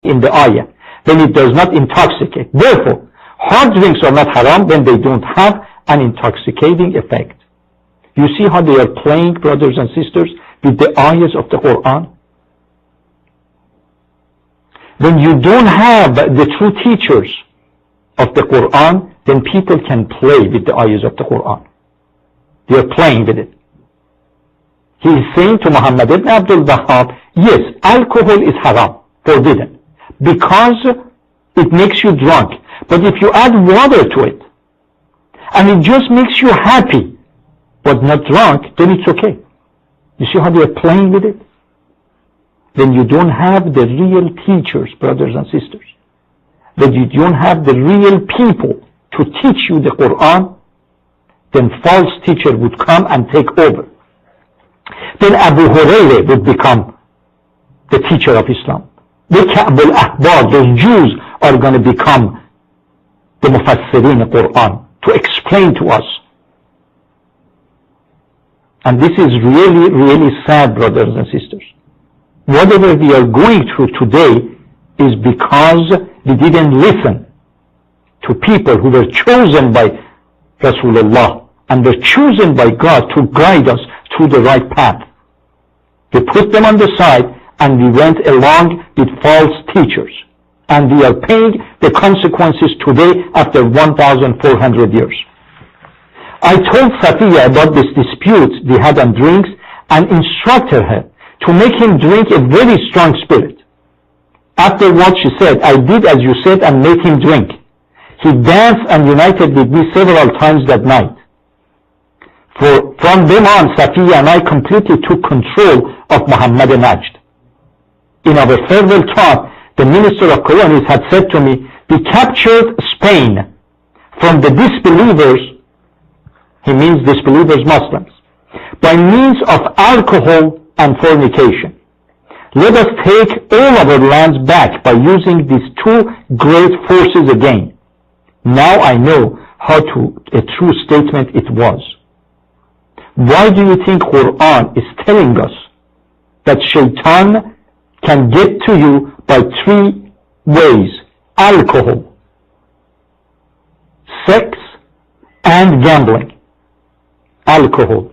in the ayah, then it does not intoxicate. Therefore, hard drinks are not haram when they don't have an intoxicating effect. You see how they are playing, brothers and sisters, with the ayahs of the Quran? When you don't have the true teachers of the Quran, then people can play with the ayahs of the Quran. They are playing with it. He is saying to Muhammad ibn Abdul Wahhab, yes, alcohol is haram, forbidden, because it makes you drunk. But if you add water to it, and it just makes you happy, but not drunk, then it's okay. You see how they are playing with it? Then you don't have the real teachers, brothers and sisters. When you don't have the real people to teach you the Quran, then false teacher would come and take over. Then Abu Hurairah would become the teacher of Islam. The Ka'bul Ahbar, those Jews, are going to become the Mufassirin of Quran to explain to us. And this is really, really sad, brothers and sisters. Whatever we are going through today is because we didn't listen to people who were chosen by Rasulullah and were chosen by God to guide us through the right path. We put them on the side and we went along with false teachers. And we are paying the consequences today after 1,400 years. I told Safiya about this dispute we had on drinks and instructed her to make him drink a very strong spirit. After what she said, I did as you said and made him drink. He danced and united with me several times that night. From then on, Safiya and I completely took control of Muhammad Najd. In our farewell talk, the minister of colonies had said to me, we captured Spain from the disbelievers, he means disbelievers Muslims, by means of alcohol and fornication. Let us take all our lands back by using these two great forces again. Now I know how a true statement it was. Why do you think Quran is telling us that Shaitan can get to you by three ways: alcohol, sex, and gambling? Alcohol,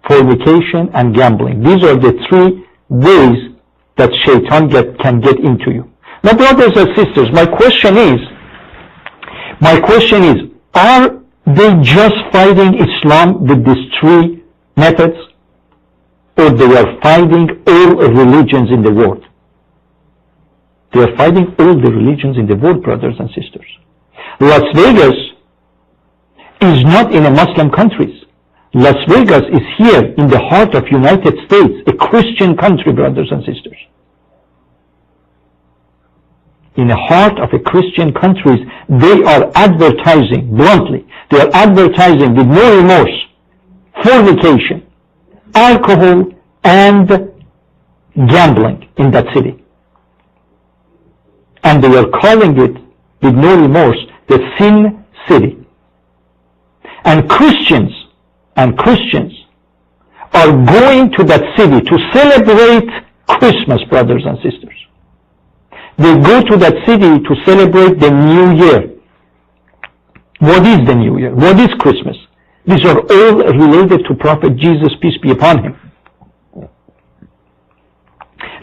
fornication, and gambling. These are the three ways that Shaitan can get into you. Now, brothers and sisters, my question is, are they just fighting Islam with these three methods, or they are fighting all religions in the world? They are fighting all the religions in the world, brothers and sisters. Las Vegas is not in a Muslim country. Las Vegas is here in the heart of United States, a Christian country, brothers and sisters. In the heart of a Christian country, they are advertising bluntly. They are advertising with no remorse fornication, alcohol, and gambling in that city. And they are calling it, with no remorse, the Sin City. And Christians are going to that city to celebrate Christmas, brothers and sisters. They go to that city to celebrate the New Year. What is the New Year? What is Christmas? These are all related to Prophet Jesus, peace be upon him.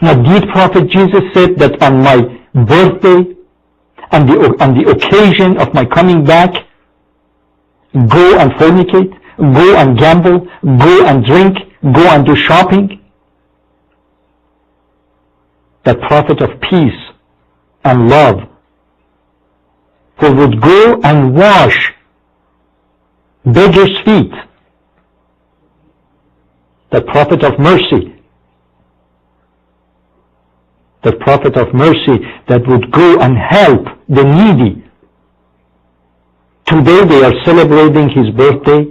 Now, did Prophet Jesus say that on my birthday, on the occasion of my coming back, go and fornicate, go and gamble, go and drink, go and do shopping? That prophet of peace and love, who would go and wash beggars' feet, the prophet of mercy, that would go and help the needy. Today they are celebrating his birthday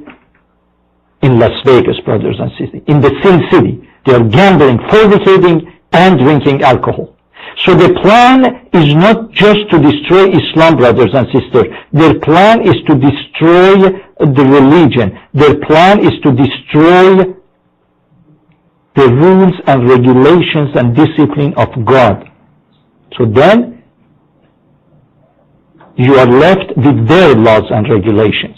in Las Vegas, brothers and sisters, in the Sin City. They are gambling, fornicating, and drinking alcohol. So the plan is not just to destroy Islam, brothers and sisters. Their plan is to destroy the religion. Their plan is to destroy the rules and regulations and discipline of God. So then you are left with their laws and regulations.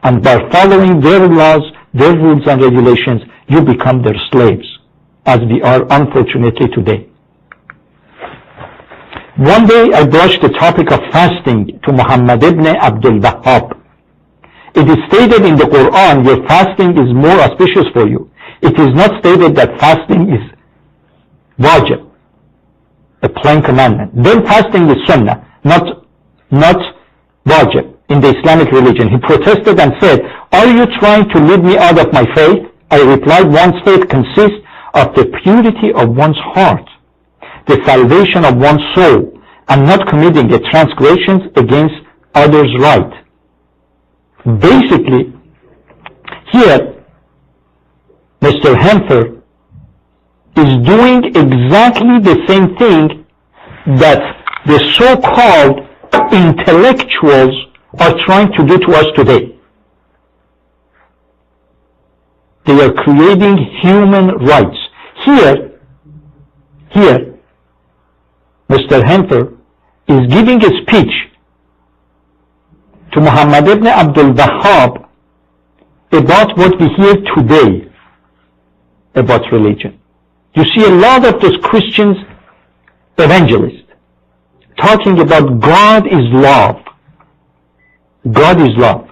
And by following their laws, their rules and regulations, you become their slaves, as we are unfortunately today. One day I broached the topic of fasting to Muhammad ibn Abdul Wahhab. It is stated in the Quran, your fasting is more auspicious for you. It is not stated that fasting is wajib, a plain commandment. Then fasting is sunnah, not wajib in the Islamic religion. He protested and said, are you trying to lead me out of my faith? I replied, one's faith consists of the purity of one's heart, the salvation of one's soul, and not committing the transgressions against others' right. Basically, here, Mr. Hempher is doing exactly the same thing that the so-called intellectuals are trying to do to us today. They are creating human rights. Here, Mr. Hempher is giving a speech to Muhammad ibn Abdul Wahhab about what we hear today about religion. You see a lot of those Christians, evangelists, talking about God is love. God is love.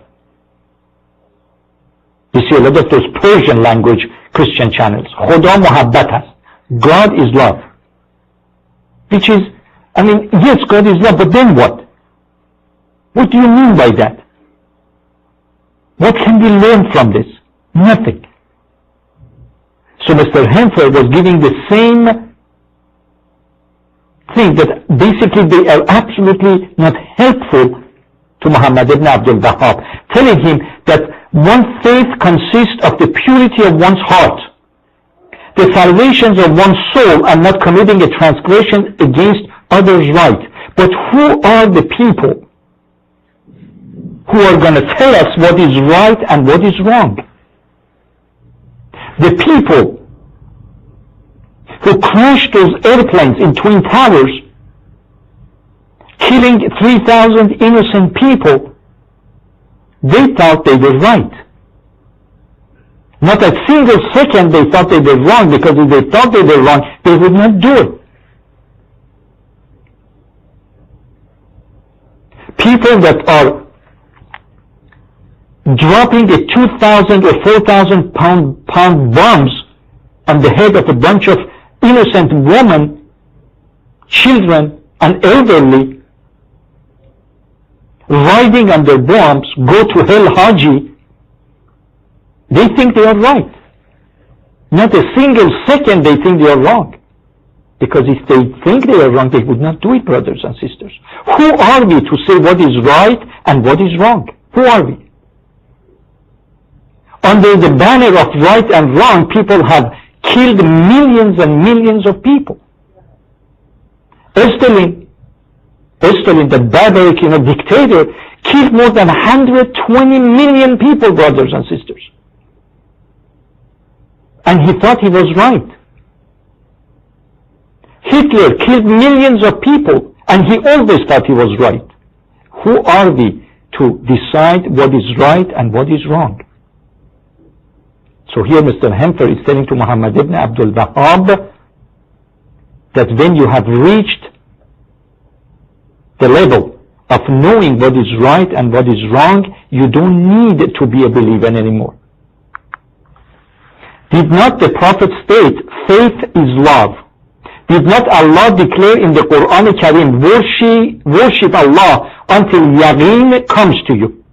You see a lot of those Persian language Christian channels. Khuda muhabbat hast. God is love. Which is, I mean, yes, God is love, but then what? What do you mean by that? What can we learn from this? Nothing. So Mr. Hempher was giving the same thing, that basically they are absolutely not helpful to Muhammad ibn Abdul Wahhab, telling him that one's faith consists of the purity of one's heart, the salvations of one's soul, and not committing a transgression against others' right. But who are the people who are going to tell us what is right and what is wrong? The people who crashed those airplanes in Twin Towers, killing 3,000 innocent people, they thought they were right. Not a single second they thought they were wrong, because if they thought they were wrong, they would not do it. People that are dropping a 2,000 or 4,000 pound bombs on the head of a bunch of innocent women, children, and elderly, riding on their bombs, go to hell Haji, they think they are right. Not a single second they think they are wrong. Because if they think they are wrong, they would not do it, brothers and sisters. Who are we to say what is right and what is wrong? Who are we? Under the banner of right and wrong, people have killed millions and millions of people. Stalin, the barbaric dictator, killed more than 120 million people, brothers and sisters. And he thought he was right. Hitler killed millions of people, and he always thought he was right. Who are we to decide what is right and what is wrong? So here Mr. Hempher is telling to Muhammad ibn Abdul Wahhab that when you have reached the level of knowing what is right and what is wrong, you don't need to be a believer anymore. Did not the Prophet state, faith is love? Did not Allah declare in the Quran Kareem, worship Allah until yaqeen comes to you?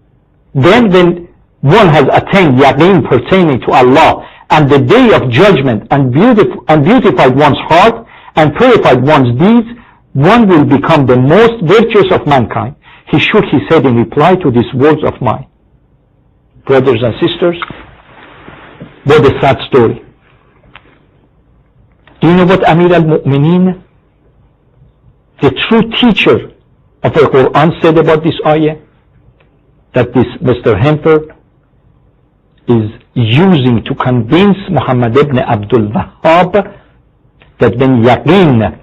Then when one has attained yaqeen pertaining to Allah, and the day of judgment, and beautified one's heart, and purified one's deeds, one will become the most virtuous of mankind. He shook his head in reply to these words of mine. Brothers and sisters, what a sad story. Do you know what Amir al-Mu'mineen, the true teacher of the Quran, said about this ayah? That this Mr. Hempher is using to convince Muhammad ibn Abdul Wahhab that when yaqeen,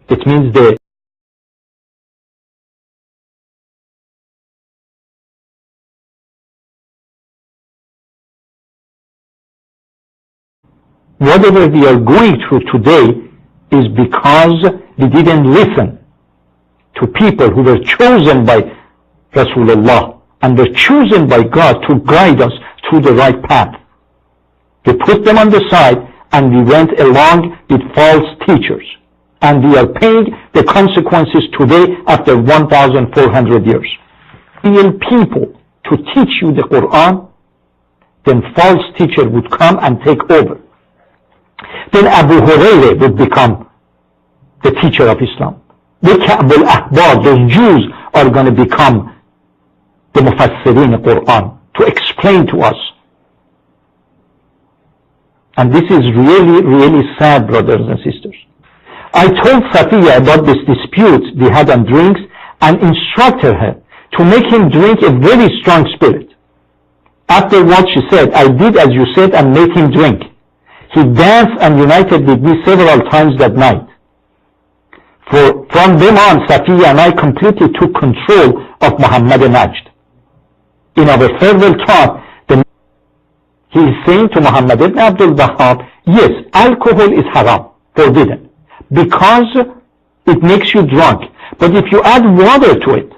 it means the whatever we are going through today is because we didn't listen to people who were chosen by Rasulullah and were chosen by God to guide us through the right path. We put them on the side and we went along with false teachers. And we are paying the consequences today after 1,400 years. Real people to teach you the Quran, then false teacher would come and take over. Then Abu Hurairah would become the teacher of Islam. The Ka'b al-Ahbar, those Jews, are going to become the Mufassirin Quran to explain to us. And this is really, really sad, brothers and sisters. I told Safiya about this dispute we had on drinks and instructed her to make him drink a very strong spirit. After what she said, I did as you said and made him drink. He danced and united with me several times that night. From then on, Safiya and I completely took control of Muhammad Najd. In our farewell talk, he is saying to Muhammad ibn Abdul Wahhab, yes, alcohol is haram, forbidden, because it makes you drunk. But if you add water to it,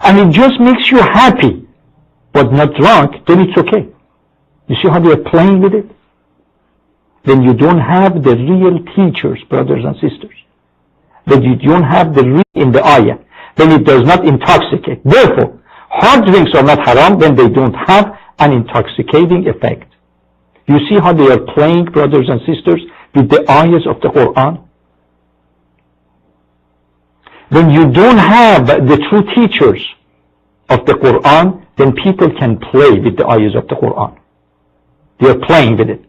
and it just makes you happy, but not drunk, then it's okay. You see how they are playing with it? Then you don't have the real teachers, brothers and sisters. Then you don't have the real in the ayah. Then it does not intoxicate. Therefore, hard drinks are not haram when they don't have an intoxicating effect. You see how they are playing, brothers and sisters, with the ayahs of the Quran? When you don't have the true teachers of the Quran, then people can play with the ayahs of the Quran. They are playing with it.